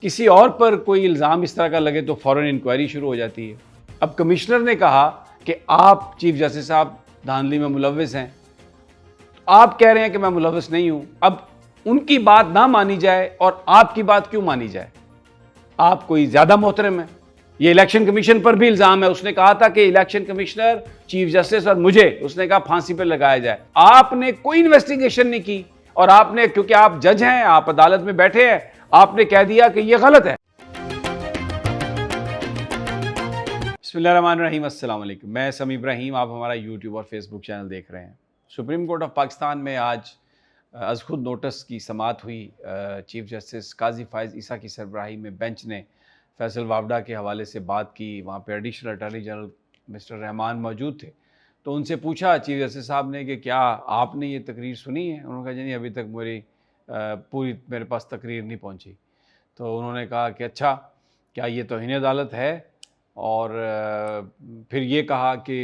किसी और पर कोई इल्ज़ाम इस तरह का लगे तो फ़ौरन इंक्वायरी शुरू हो जाती है। अब कमिश्नर ने कहा कि आप चीफ जस्टिस साहब धांधली में मुलव्विस हैं, आप कह रहे हैं कि मैं मुलव्विस नहीं हूं। अब उनकी बात ना मानी जाए और आपकी बात क्यों मानी जाए? आप कोई ज्यादा मोहतरम है। ये इलेक्शन कमीशन पर भी इल्जाम है। उसने कहा था कि इलेक्शन कमिश्नर, चीफ जस्टिस और मुझे, उसने कहा फांसी पर लगाया जाए। आपने कोई इन्वेस्टिगेशन नहीं की और आपने, क्योंकि आप जज हैं, आप अदालत में बैठे हैं, आपने कह दिया कि यह गलत है। बिस्मिल्लाहिर्रहमानिर्रहीम, अस्सलाम वालेकुम। मैं समी इब्राहिम, आप हमारा यूट्यूब और फेसबुक चैनल देख रहे हैं। सुप्रीम कोर्ट ऑफ पाकिस्तान में आज अज खुद नोटिस की समाअत हुई। चीफ जस्टिस काजी फायज़ ईसा की सरबराही में बेंच ने फैसल वावडा के हवाले से बात की। वहाँ पे additional attorney general mister Rahman मौजूद थे, तो उनसे पूछा चीफ जस्टिस साहब ने कि क्या आपने ये तकरीर सुनी है? उन्होंने कहा जी नहीं, अभी तक पूरी मेरे पास तकरीर नहीं पहुँची। तो उन्होंने कहा कि अच्छा, क्या ये तौहीन अदालत है? और फिर ये कहा कि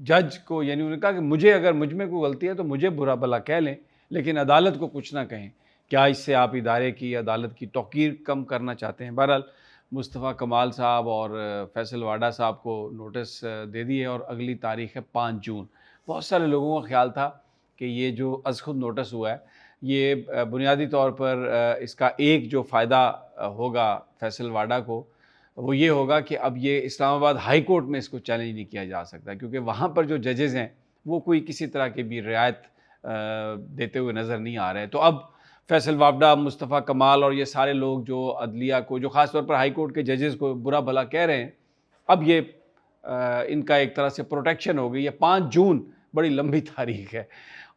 जज को, यानी उन्होंने कहा कि मुझे, अगर मुझ में कोई गलती है तो मुझे बुरा भला कह लें, लेकिन अदालत को कुछ ना कहें। क्या इससे आप इदारे की, अदालत की तौक़ीर कम करना चाहते हैं? बहरहाल मुस्तफ़ा कमाल साहब और फैसल वाडा साहब को नोटिस दे दिए और अगली तारीख़ है 5 जून। बहुत सारे लोगों का ख्याल था कि ये जो अज़ खुद नोटिस हुआ है, ये बुनियादी तौर पर इसका एक जो फ़ायदा होगा फैसल वाडा को, वो ये होगा कि अब ये इस्लामाबाद हाई कोर्ट में इसको चैलेंज नहीं किया जा सकता, क्योंकि वहाँ पर जो जजेज़ हैं वो कोई किसी तरह की भी रियायत देते हुए नज़र नहीं आ रहे हैं। तो अब फैसल वावडा, मुस्तफ़ा कमाल और ये सारे लोग जो अदलिया को, जो ख़ास तौर पर हाई कोर्ट के जजेज़ को बुरा भला कह रहे हैं, अब ये इनका एक तरह से प्रोटेक्शन हो गई है। 5 जून बड़ी लंबी तारीख़ है।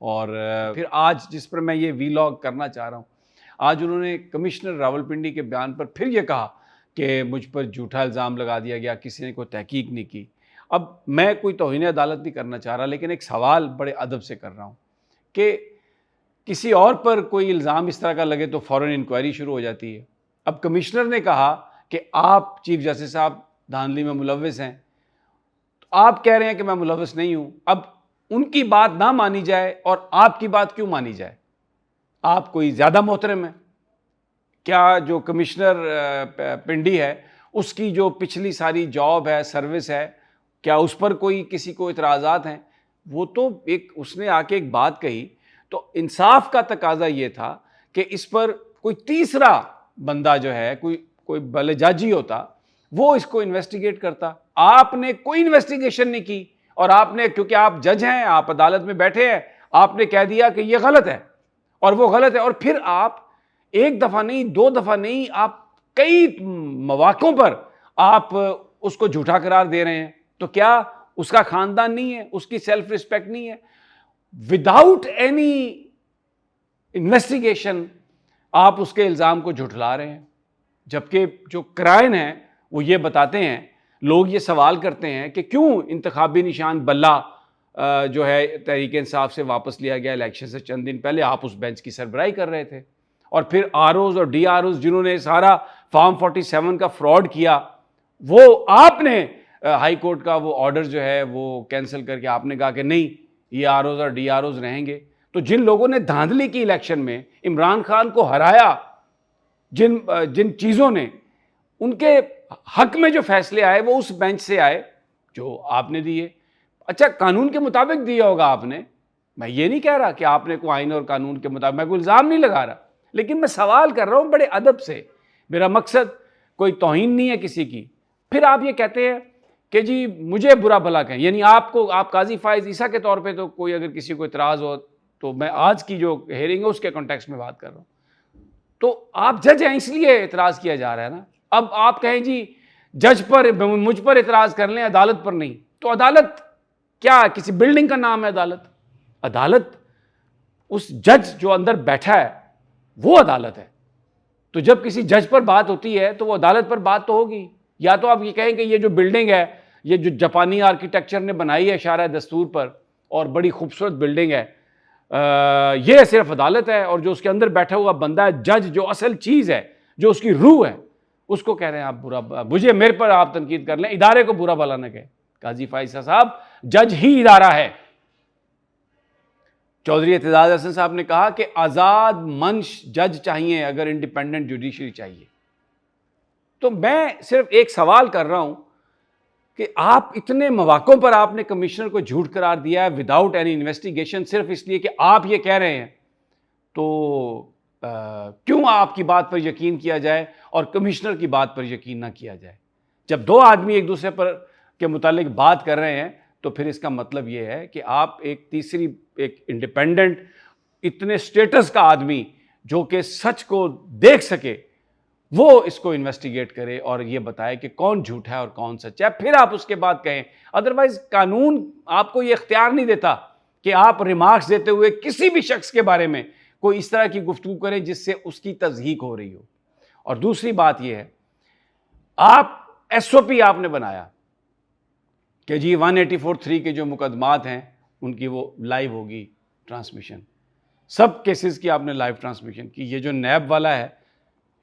और फिर आज जिस पर मैं ये वीलॉग करना चाह रहा हूँ, आज उन्होंने कमिश्नर रावलपिंडी के बयान पर फिर ये कहा कि मुझ पर झूठा इल्ज़ाम लगा दिया गया, किसी ने कोई तहकीक नहीं की। अब मैं कोई तौहीन अदालत नहीं करना चाह रहा, लेकिन एक सवाल बड़े अदब से कर रहा हूँ कि किसी और पर कोई इल्ज़ाम इस तरह का लगे तो फ़ौरन इंक्वायरी शुरू हो जाती है। अब कमिश्नर ने कहा कि आप चीफ जस्टिस साहब धांधली में मुलव्विस हैं, तो आप कह रहे हैं कि मैं मुलव्विस नहीं हूँ। अब उनकी बात ना मानी जाए और आपकी बात क्यों मानी जाए? आप कोई ज़्यादा मोहतरम है। क्या जो कमिश्नर पिंडी है, उसकी जो पिछली सारी जॉब है, सर्विस है, क्या उस पर कोई किसी को इतराज़ात हैं? वो तो एक, उसने आके एक बात कही, तो इंसाफ का तकाजा ये था कि इस पर कोई तीसरा बंदा जो है, कोई भले जज ही होता, वो इसको इन्वेस्टिगेट करता। आपने कोई इन्वेस्टिगेशन नहीं की और आपने, क्योंकि आप जज हैं, आप अदालत में बैठे हैं, आपने कह दिया कि ये गलत है और वो गलत है। और फिर आप एक दफा नहीं, 2 दफा नहीं, आप कई मौक़ों पर आप उसको झूठा करार दे रहे हैं। तो क्या उसका खानदान नहीं है, उसकी सेल्फ रिस्पेक्ट नहीं है? विदाउट एनी इन्वेस्टिगेशन आप उसके इल्ज़ाम को झुठला रहे हैं, जबकि जो क्राइम है वो ये बताते हैं। लोग ये सवाल करते हैं कि क्यों इंतखाबी निशान बल्ला जो है तहरीक इंसाफ से वापस लिया गया इलेक्शन से चंद दिन पहले। आप उस बेंच की सरबराही कर रहे थे और फिर आरओज और डीआरओज जिन्होंने सारा फॉर्म 47 का फ्रॉड किया, वो आपने हाई कोर्ट का वो ऑर्डर जो है वो कैंसिल करके आपने कहा कि नहीं, ये आरओज और डीआरओज रहेंगे। तो जिन लोगों ने धांधली की इलेक्शन में इमरान खान को हराया, जिन चीज़ों ने, उनके हक में जो फैसले आए वो उस बेंच से आए जो आपने दिए। अच्छा, कानून के मुताबिक दिया होगा आपने, मैं ये नहीं कह रहा कि आपने कोई आइन और कानून के मुताबिक, मैं कोई इल्ज़ाम नहीं लगा रहा, लेकिन मैं सवाल कर रहा हूँ बड़े अदब से। मेरा मकसद कोई तौहीन नहीं है किसी की। फिर आप ये कहते हैं कि जी मुझे बुरा भला कहें, यानी आपको, आप काजी फायज़ ईसा के तौर पे तो कोई अगर किसी को इतराज़ हो, तो मैं आज की जो हेयरिंग है उसके कॉन्टेक्स्ट में बात कर रहा हूँ। तो आप जज हैं, इसलिए इतराज़ किया जा रहा है ना। अब आप कहें जी जज पर, मुझ पर इतराज़ कर लें, अदालत पर नहीं, तो अदालत क्या किसी बिल्डिंग का नाम है? अदालत उस जज जो अंदर बैठा है वो अदालत है। तो जब किसी जज पर बात होती है तो वो अदालत पर बात तो होगी। या तो आप ये कहें कि ये जो बिल्डिंग है, ये जो जापानी आर्किटेक्चर ने बनाई है शारा दस्तूर पर, और बड़ी खूबसूरत बिल्डिंग है, ये सिर्फ अदालत है, और जो उसके अंदर बैठा हुआ बंदा है, जज, जो असल चीज़ है, जो उसकी रूह है, उसको कह रहे हैं आप बुरा। मेरे पर आप तनकीद कर लें, इदारे को बुरा भला न कहें। काजी फायज़ साहब, जज ही इदारा है। चौधरी एतजाज हसन साहब ने कहा कि आज़ाद मंश जज चाहिए अगर इंडिपेंडेंट जुडिशरी चाहिए। तो मैं सिर्फ एक सवाल कर रहा हूं कि आप इतने मौक़ों पर आपने कमिश्नर को झूठ करार दिया है विदाउट एनी इन्वेस्टिगेशन, सिर्फ इसलिए कि आप ये कह रहे हैं, तो क्यों आपकी बात पर यकीन किया जाए और कमिश्नर की बात पर यकीन ना किया जाए? जब दो आदमी एक दूसरे पर के मुतालिक बात कर रहे हैं तो फिर इसका मतलब ये है कि आप एक इंडिपेंडेंट इतने स्टेटस का आदमी जो कि सच को देख सके वो इसको इन्वेस्टिगेट करे और ये बताए कि कौन झूठा है और कौन सच है, फिर आप उसके बाद कहें। अदरवाइज कानून आपको ये इख्तियार नहीं देता कि आप रिमार्क्स देते हुए किसी भी शख्स के बारे में कोई इस तरह की गुफ्तगू करें जिससे उसकी तज़हीक हो रही हो। और दूसरी बात यह है, आप SOP आपने बनाया कि जी 184(3) के जो मुकदमात हैं उनकी वो लाइव होगी ट्रांसमिशन, सब केसेस की आपने लाइव ट्रांसमिशन की। ये जो नैब वाला है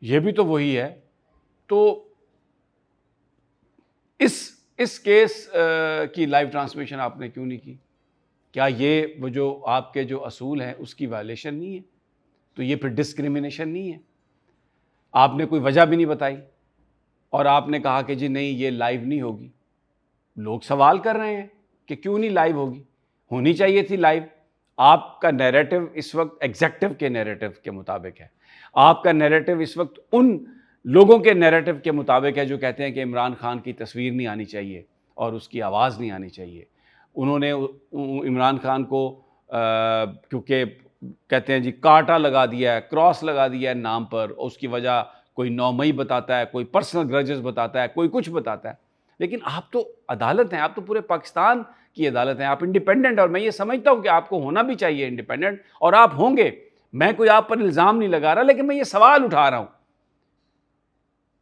ये भी तो वही है, तो इस केस की लाइव ट्रांसमिशन आपने क्यों नहीं की? क्या ये वो जो आपके जो असूल हैं उसकी वायलेशन नहीं है? तो ये फिर डिस्क्रिमिनेशन नहीं है? आपने कोई वजह भी नहीं बताई और आपने कहा कि जी नहीं ये लाइव नहीं होगी। लोग सवाल कर रहे हैं कि क्यों नहीं लाइव होगी, होनी चाहिए थी लाइव। आपका नैरेटिव इस वक्त एग्जेक्टिव के नैरेटिव के मुताबिक है, आपका नैरेटिव इस वक्त उन लोगों के नैरेटिव के मुताबिक है जो कहते हैं कि इमरान खान की तस्वीर नहीं आनी चाहिए और उसकी आवाज़ नहीं आनी चाहिए। उन्होंने इमरान खान को क्योंकि कहते हैं जी कांटा लगा दिया है, क्रॉस लगा दिया है नाम पर, उसकी वजह कोई 9 मई बताता है, कोई पर्सनल ग्रजेस बताता है, कोई कुछ बताता है। लेकिन आप तो अदालत हैं, आप तो पूरे पाकिस्तान की अदालत हैं, आप इंडिपेंडेंट, और मैं ये समझता हूँ कि आपको होना भी चाहिए इंडिपेंडेंट, और आप होंगे। मैं कोई आप पर इल्ज़ाम नहीं लगा रहा, लेकिन मैं ये सवाल उठा रहा हूँ।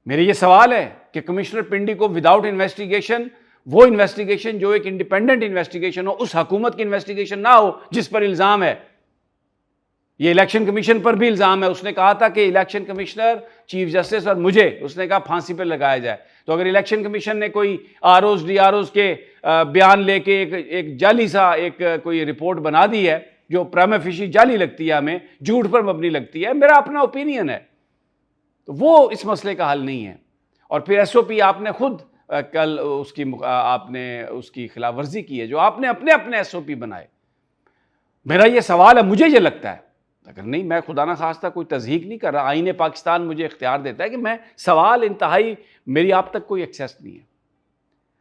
मेरे ये सवाल है कि कमिश्नर पिंडी को विदाउट इन्वेस्टिगेशन, वो इन्वेस्टिगेशन जो एक इंडिपेंडेंट इन्वेस्टिगेशन हो, उस हुकूमत की इन्वेस्टिगेशन ना हो जिस पर इल्ज़ाम है। ये इलेक्शन कमीशन पर भी इल्ज़ाम है। उसने कहा था कि इलेक्शन कमिश्नर, चीफ जस्टिस और मुझे, उसने कहा फांसी पर लगाया जाए। तो अगर इलेक्शन कमीशन ने कोई आरओज DROs के बयान लेके एक जाली सा कोई रिपोर्ट बना दी है जो प्राइमा फेशी जाली लगती है, हमें झूठ पर मबनी लगती है, मेरा अपना ओपिनियन है, तो वो इस मसले का हल नहीं है। और फिर SOP आपने खुद कल आपने उसकी खिलाफ वर्जी की है, जो आपने अपने SOP बनाए। मेरा ये सवाल है, मुझे ये लगता है, अगर नहीं, मैं खुदा ना खास्ता कोई तज़हीक नहीं कर रहा, आईने पाकिस्तान मुझे इख्तियार देता है कि मैं सवाल इंतहाई, मेरी आप तक कोई एक्सेस नहीं है।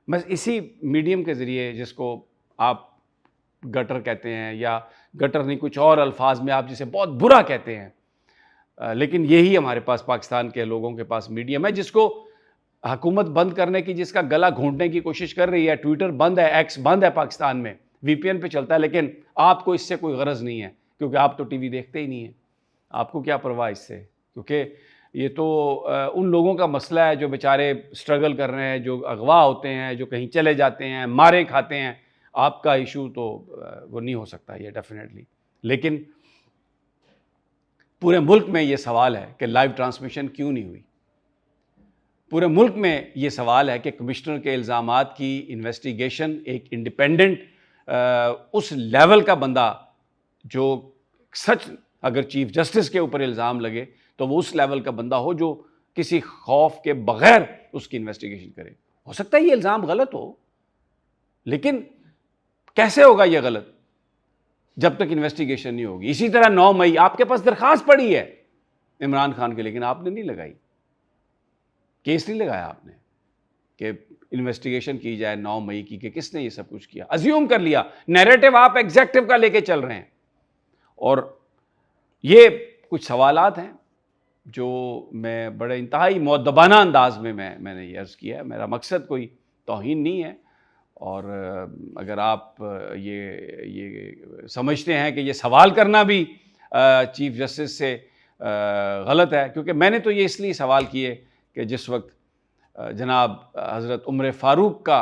बस इसी मीडियम के ज़रिए, जिसको आप गटर कहते हैं, या गटर नहीं, कुछ और अल्फाज में आप जिसे बहुत बुरा कहते हैं, लेकिन यही हमारे पास पाकिस्तान के लोगों के पास मीडियम है, जिसको हुकूमत बंद करने की, जिसका गला घोंटने की कोशिश कर रही है। ट्विटर बंद है, X बंद है पाकिस्तान में, VPN पे चलता है, लेकिन आपको इससे कोई गरज नहीं है, क्योंकि आप तो टीवी देखते ही नहीं है। आपको क्या परवाह इससे, क्योंकि ये तो उन लोगों का मसला है जो बेचारे स्ट्रगल कर रहे हैं, जो अगवा होते हैं, जो कहीं चले जाते हैं, मारे खाते हैं। आपका इशू तो वो नहीं हो सकता ये डेफिनेटली। लेकिन पूरे मुल्क में ये सवाल है कि लाइव ट्रांसमिशन क्यों नहीं हुई। पूरे मुल्क में ये सवाल है कि कमिश्नर के इल्ज़ामात की इन्वेस्टिगेशन एक इंडिपेंडेंट उस लेवल का बंदा, जो सच अगर चीफ जस्टिस के ऊपर इल्ज़ाम लगे तो वो उस लेवल का बंदा हो जो किसी खौफ के बगैर उसकी इन्वेस्टिगेशन करे। हो सकता है ये इल्ज़ाम गलत हो, लेकिन कैसे होगा ये गलत जब तक इन्वेस्टिगेशन नहीं होगी। इसी तरह 9 मई आपके पास दरखास्त पड़ी है इमरान खान के, लेकिन आपने नहीं लगाई, केस नहीं लगाया आपने कि इन्वेस्टिगेशन की जाए 9 मई की, कि किसने ये सब कुछ किया। अज्यूम कर लिया, नैरेटिव आप एग्जेक्टिव का लेके चल रहे हैं। और ये कुछ सवालात हैं जो मैं बड़े इंतहाई मुअद्दबाना अंदाज में मैंने ये अर्ज़ किया है। मेरा मकसद कोई तौहीन नहीं है, और अगर आप ये समझते हैं कि ये सवाल करना भी चीफ जस्टिस से गलत है, क्योंकि मैंने तो ये इसलिए सवाल किए कि जिस वक्त जनाब हज़रत उमर फ़ारूक का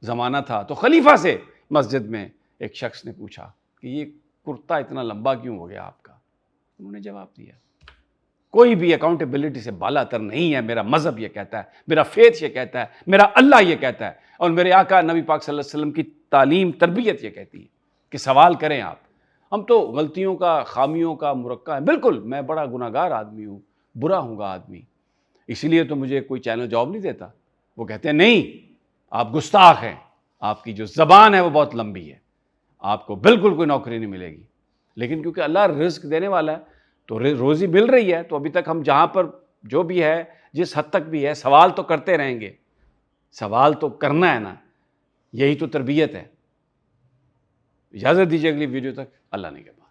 ज़माना था, तो खलीफा से मस्जिद में एक शख्स ने पूछा कि ये कुर्ता इतना लंबा क्यों हो गया आपका। उन्होंने जवाब दिया, कोई भी अकाउंटेबिलिटी से बालातर नहीं है। मेरा मज़हब ये कहता है, मेरा फेथ ये कहता है, मेरा अल्लाह ये कहता है, और मेरे आका नबी पाक सल्लल्लाहु अलैहि वसल्लम की तालीम तरबियत ये कहती है कि सवाल करें आप। हम तो गलतियों का, खामियों का मुरक्का है। बिल्कुल, मैं बड़ा गुनहगार आदमी हूँ, बुरा हूँगा आदमी, इसीलिए तो मुझे कोई चैनल जॉब नहीं देता। वो कहते हैं नहीं, आप गुस्ताख हैं, आपकी जो ज़बान है वो बहुत लंबी है, आपको बिल्कुल कोई नौकरी नहीं मिलेगी। लेकिन क्योंकि अल्लाह रिज़्क देने वाला है, तो रोज़ी मिल रही है, तो अभी तक हम जहाँ पर जो भी है, जिस हद तक भी है, सवाल तो करते रहेंगे। सवाल तो करना है ना, यही तो तरबियत है। इजाज़त दीजिए अगली वीडियो तक, अल्लाह ने के बाद।